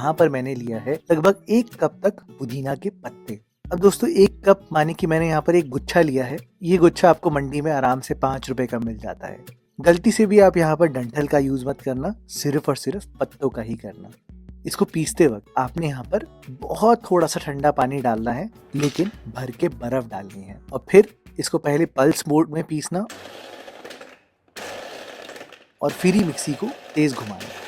यहाँ पर मैंने लिया है लगभग 1 कप तक पुदीना के पत्ते। अब दोस्तों 1 कप माने कि मैंने यहाँ पर एक गुच्छा लिया है। ये गुच्छा आपको मंडी में आराम से 5 रुपए का मिल जाता है। गलती से भी आप यहाँ पर डंठल का यूज मत करना, सिर्फ और सिर्फ पत्तों का ही करना। इसको पीसते वक्त आपने यहाँ पर बहुत थोड़ा सा ठंडा पानी डालना है, लेकिन भर के बर्फ डालनी है और फिर इसको पहले पल्स मोड में पीसना और फिर ही मिक्सी को तेज घुमाना।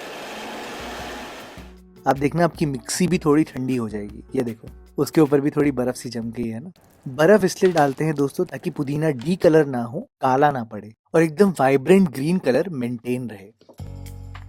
आप देखना आपकी मिक्सी भी थोड़ी ठंडी हो जाएगी। ये देखो उसके ऊपर भी थोड़ी बर्फ सी जम गई है ना। बर्फ इसलिए डालते हैं दोस्तों ताकि पुदीना डी कलर ना हो, काला ना पड़े और एकदम वाइब्रेंट ग्रीन कलर मेंटेन रहे।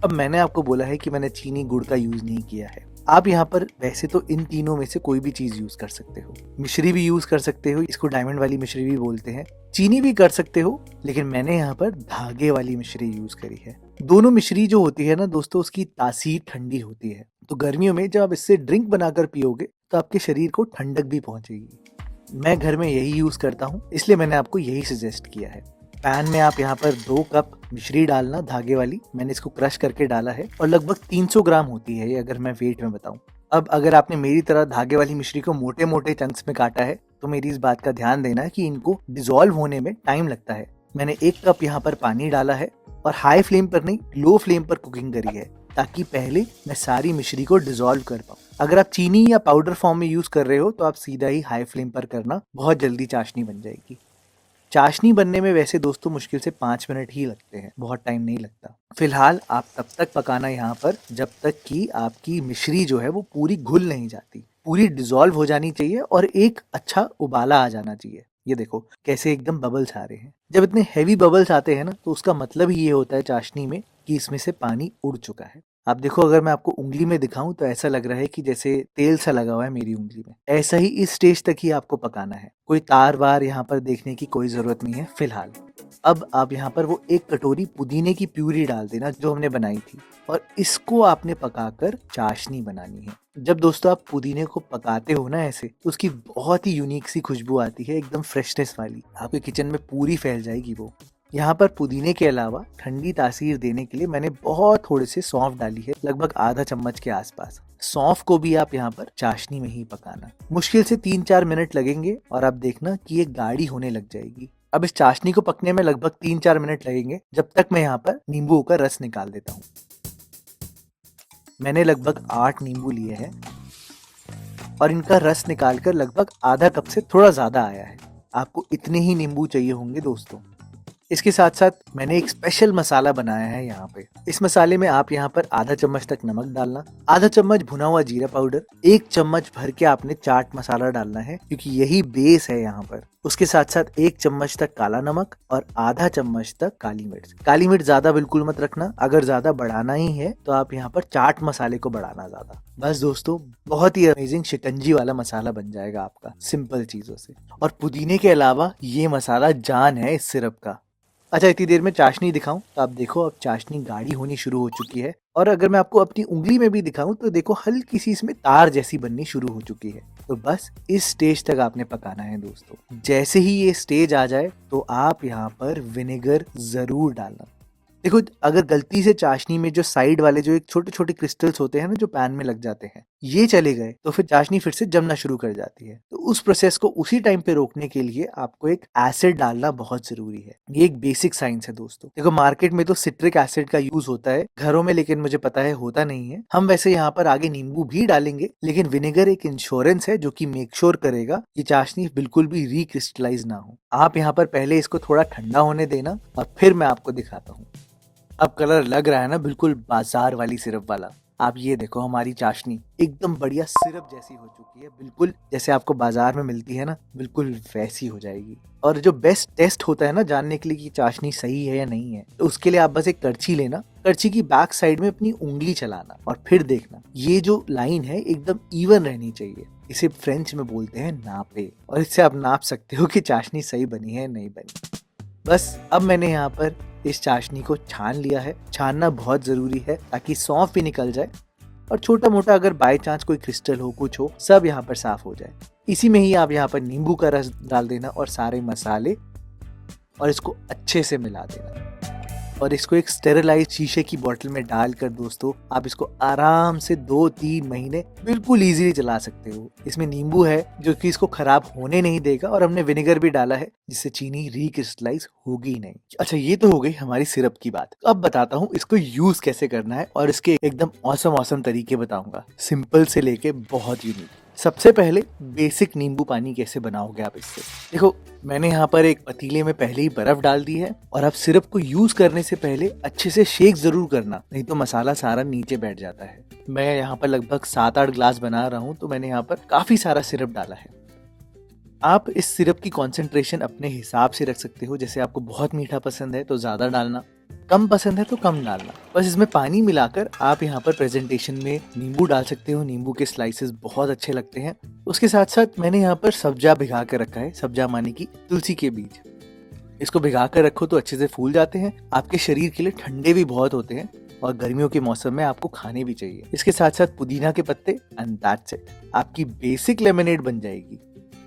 अब मैंने आपको बोला है कि मैंने चीनी गुड़ का यूज नहीं किया है। आप यहाँ पर वैसे तो इन तीनों में से कोई भी चीज यूज कर सकते हो। मिश्री भी यूज कर सकते हो, इसको डायमंड वाली मिश्री भी बोलते हैं। चीनी भी कर सकते हो, लेकिन मैंने यहाँ पर धागे वाली मिश्री यूज करी है। दोनों मिश्री जो होती है ना दोस्तों, उसकी तासीर ठंडी होती है, तो गर्मियों में जब आप इससे ड्रिंक बनाकर पियोगे तो आपके शरीर को ठंडक भी पहुंचेगी। मैं घर में यही यूज करता हूँ, इसलिए मैंने आपको यही सजेस्ट किया है। पैन में आप यहाँ पर 2 कप मिश्री डालना धागे वाली। मैंने इसको क्रश करके डाला है और लगभग 300 ग्राम होती है ये, अगर मैं वेट में बताऊं। अब अगर आपने मेरी तरह धागे वाली मिश्री को मोटे मोटे चंक्स में काटा है तो मेरी इस बात का ध्यान देना कि इनको डिसॉल्व होने में टाइम लगता है। मैंने 1 कप यहाँ पर पानी डाला है और हाई फ्लेम पर नहीं, लो फ्लेम पर कुकिंग करी है, ताकि पहले मैं सारी मिश्री को डिसॉल्व कर पाऊँ। अगर आप चीनी या पाउडर फॉर्म में यूज कर रहे हो तो आप सीधा ही हाई फ्लेम पर करना, बहुत जल्दी चाशनी बन जाएगी। चाशनी बनने में वैसे दोस्तों मुश्किल से 5 मिनट ही लगते हैं, बहुत टाइम नहीं लगता। फिलहाल आप तब तक पकाना यहाँ पर जब तक कि आपकी मिश्री जो है वो पूरी घुल नहीं जाती, पूरी डिसॉल्व हो जानी चाहिए और एक अच्छा उबाला आ जाना चाहिए। ये देखो कैसे एकदम बबल्स आ रहे हैं। जब इतने हैवी बबल्स आते हैं ना तो उसका मतलब ही ये होता है चाशनी में कि इसमें से पानी उड़ चुका है। आप देखो, अगर मैं आपको उंगली में दिखाऊं तो ऐसा लग रहा है कि जैसे तेल सा लगा हुआ है मेरी उंगली में। ऐसा ही इस स्टेज तक ही आपको पकाना है। कोई तार वार यहाँ पर देखने की कोई जरूरत नहीं है फिलहाल। अब आप यहाँ पर वो 1 कटोरी पुदीने की प्यूरी डाल देना जो हमने बनाई थी, और इसको आपने पकाकर चाशनी बनानी है। जब दोस्तों आप पुदीने को पकाते हो ना ऐसे, तो उसकी बहुत ही यूनिक सी खुशबू आती है, एकदम फ्रेशनेस वाली। आपके किचन में पूरी फैल जाएगी वो। यहाँ पर पुदीने के अलावा ठंडी तासीर देने के लिए मैंने बहुत थोड़े से सौंफ डाली है, लगभग आधा चम्मच के आसपास। सौंफ को भी आप यहाँ पर चाशनी में ही पकाना। मुश्किल से 3-4 मिनट लगेंगे और आप देखना कि ये गाढ़ी होने लग जाएगी। अब इस चाशनी को पकने में लगभग 3-4 मिनट लगेंगे, जब तक मैं यहाँ पर नींबू का रस निकाल देता हूँ। मैंने लगभग 8 नींबू लिए हैं और इनका रस निकालकर लगभग आधा कप से थोड़ा ज्यादा आया है। आपको इतने ही नींबू चाहिए होंगे दोस्तों। इसके साथ साथ मैंने एक स्पेशल मसाला बनाया है यहाँ पे। इस मसाले में आप यहाँ पर आधा चम्मच तक नमक डालना, आधा चम्मच भुना हुआ जीरा पाउडर, 1 चम्मच भर के आपने चाट मसाला डालना है क्योंकि यही बेस है यहाँ पर। उसके साथ साथ 1 चम्मच तक काला नमक और आधा चम्मच तक काली मिर्च। काली मिर्च ज्यादा बिल्कुल मत रखना, अगर ज्यादा बढ़ाना ही है तो आप यहाँ पर चाट मसाले को बढ़ाना ज्यादा। बस दोस्तों, बहुत ही अमेजिंग शिकंजी वाला मसाला बन जाएगा आपका सिंपल चीजों से। और पुदीने के अलावा ये मसाला जान है इस सिरप का। अच्छा, इतनी देर में चाशनी दिखाऊं तो आप देखो अब चाशनी गाढ़ी होनी शुरू हो चुकी है। और अगर मैं आपको अपनी उंगली में भी दिखाऊं तो देखो हल्की सी इसमें तार जैसी बननी शुरू हो चुकी है। तो बस इस स्टेज तक आपने पकाना है दोस्तों। जैसे ही ये स्टेज आ जाए तो आप यहाँ पर विनेगर जरूर डालना। देखो, अगर गलती से चाशनी में जो साइड वाले जो एक छोटे छोटे क्रिस्टल्स होते हैं ना जो पैन में लग जाते हैं, ये चले गए तो फिर चाशनी फिर से जमना शुरू कर जाती है। तो उस प्रोसेस को उसी टाइम पे रोकने के लिए आपको एक एसिड डालना बहुत जरूरी है। ये एक बेसिक साइंस है दोस्तों। देखो, मार्केट में तो सिट्रिक एसिड का यूज होता है, घरों में लेकिन मुझे पता है होता नहीं है। हम वैसे यहाँ पर आगे नींबू भी डालेंगे, लेकिन विनेगर एक इंश्योरेंस है जो कि मेक श्योर करेगा कि चाशनी बिल्कुल भी रिक्रिस्टलाइज ना हो। आप यहाँ पर पहले इसको थोड़ा ठंडा होने देना और फिर मैं आपको दिखाता हूँ। अब कलर लग रहा है ना बिल्कुल बाजार वाली सिरप वाला। आप ये देखो, हमारी चाशनी एकदम बढ़िया सिरप जैसी हो चुकी है, बिल्कुल जैसे आपको बाजार में मिलती है ना, बिल्कुल वैसी हो जाएगी। और जो बेस्ट टेस्ट होता है ना जानने के लिए कि चाशनी सही है या नहीं है, तो उसके लिए आप बस एक करछी लेना, करछी की बैक साइड में अपनी उंगली चलाना और फिर देखना ये जो लाइन है एकदम इवन रहनी चाहिए। इसे फ्रेंच में बोलते हैं नापे, और इससे आप नाप सकते हो कि चाशनी सही बनी है नहीं बनी। बस अब मैंने यहाँ पर इस चाशनी को छान लिया है। छानना बहुत जरूरी है ताकि सौंफ भी निकल जाए और छोटा मोटा अगर बाय चांस कोई क्रिस्टल हो, कुछ हो, सब यहाँ पर साफ हो जाए। इसी में ही आप यहाँ पर नींबू का रस डाल देना और सारे मसाले, और इसको अच्छे से मिला देना। और इसको एक स्टेरिलाइज शीशे की बोतल में डालकर दोस्तों आप इसको आराम से 2-3 महीने बिल्कुल इजीली चला सकते हो। इसमें नींबू है जो कि इसको खराब होने नहीं देगा और हमने विनेगर भी डाला है जिससे चीनी रिक्रिस्टलाइज होगी नहीं। अच्छा, ये तो हो गई हमारी सिरप की बात। अब बताता हूँ इसको यूज कैसे करना है और इसके एकदम औसम तरीके बताऊंगा, सिंपल से लेके बहुत यूनिक। सबसे पहले बेसिक नींबू पानी कैसे बनाओगे आप इससे। देखो, मैंने यहाँ पर एक पतीले में पहले ही बर्फ डाल दी है और आप सिरप को यूज करने से पहले अच्छे से शेक जरूर करना, नहीं तो मसाला सारा नीचे बैठ जाता है। मैं यहाँ पर लगभग 7-8 ग्लास बना रहा हूँ तो मैंने यहाँ पर काफी सारा सिरप डाला है। आप इस सिरप की कॉन्सेंट्रेशन अपने हिसाब से रख सकते हो, जैसे आपको बहुत मीठा पसंद है तो ज्यादा डालना, कम पसंद है तो कम डालना। बस इसमें पानी मिलाकर आप यहाँ पर प्रेजेंटेशन में नींबू डाल सकते हो, नींबू के स्लाइसेस बहुत अच्छे लगते हैं। उसके साथ साथ मैंने यहाँ पर सब्जा भिगा कर रखा है, सब्जा माने की तुलसी के बीज। इसको भिगा कर रखो तो अच्छे से फूल जाते हैं, आपके शरीर के लिए ठंडे भी बहुत होते हैं और गर्मियों के मौसम में आपको खाने भी चाहिए। इसके साथ साथ पुदीना के पत्ते एंड दैट्स इट, आपकी बेसिक लेमनेड बन जाएगी।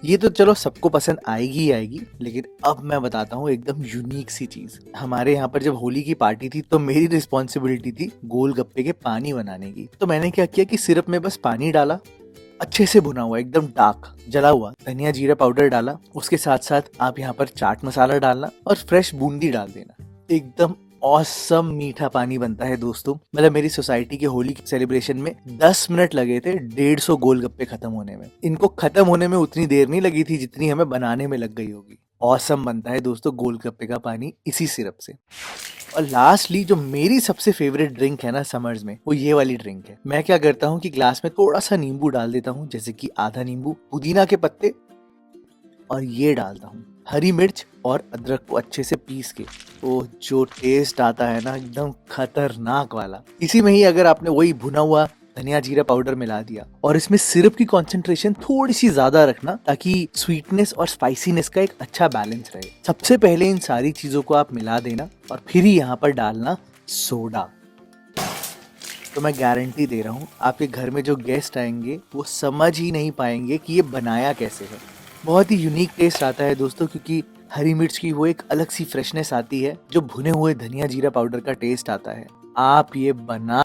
ये तो चलो सबको पसंद आएगी ही आएगी, लेकिन अब मैं बताता हूँ एकदम यूनिक सी चीज। हमारे यहाँ पर जब होली की पार्टी थी तो मेरी रिस्पॉन्सिबिलिटी थी गोलगप्पे के पानी बनाने की। तो मैंने क्या किया कि सिरप में बस पानी डाला, अच्छे से भुना हुआ एकदम डार्क जला हुआ धनिया जीरा पाउडर डाला, उसके साथ साथ आप यहाँ पर चाट मसाला डालना और फ्रेश बूंदी डाल देना। एकदम ऑसम मीठा पानी बनता है दोस्तों। मतलब मेरी सोसाइटी के होली के सेलिब्रेशन में 10 मिनट लगे थे 150 गोलगप्पे खत्म होने में। इनको खत्म होने में उतनी देर नहीं लगी थी जितनी हमें बनाने में लग गई होगी। ऑसम बनता है दोस्तों गोलगप्पे का पानी इसी सिरप से। और लास्टली जो मेरी सबसे फेवरेट ड्रिंक है ना समर्स में, वो ये वाली ड्रिंक है। मैं क्या करता हूँ कि ग्लास में थोड़ा सा नींबू डाल देता हूँ, जैसे कि आधा नींबू, पुदीना के पत्ते और ये डालता हूँ हरी मिर्च और अदरक को अच्छे से पीस के। वो जो टेस्ट आता है ना एकदम खतरनाक वाला। इसी में ही अगर आपने वही भुना हुआ धनिया जीरा पाउडर मिला दिया और इसमें सिरप की कंसंट्रेशन थोड़ी सी ज्यादा रखना ताकि स्वीटनेस और स्पाइसीनेस का एक अच्छा बैलेंस रहे। सबसे पहले इन सारी चीजों को आप मिला देना और फिर ही यहाँ पर डालना सोडा। तो मैं गारंटी दे रहा हूँ आपके घर में जो गेस्ट आएंगे वो समझ ही नहीं पाएंगे कि ये बनाया कैसे है। बहुत ही यूनिक टेस्ट आता है दोस्तों, क्योंकि हरी मिर्च की वो एक अलग सी फ्रेशनेस आती है जो भुने हुए धनिया जीरा पाउडर का टेस्ट आता है। आप ये बना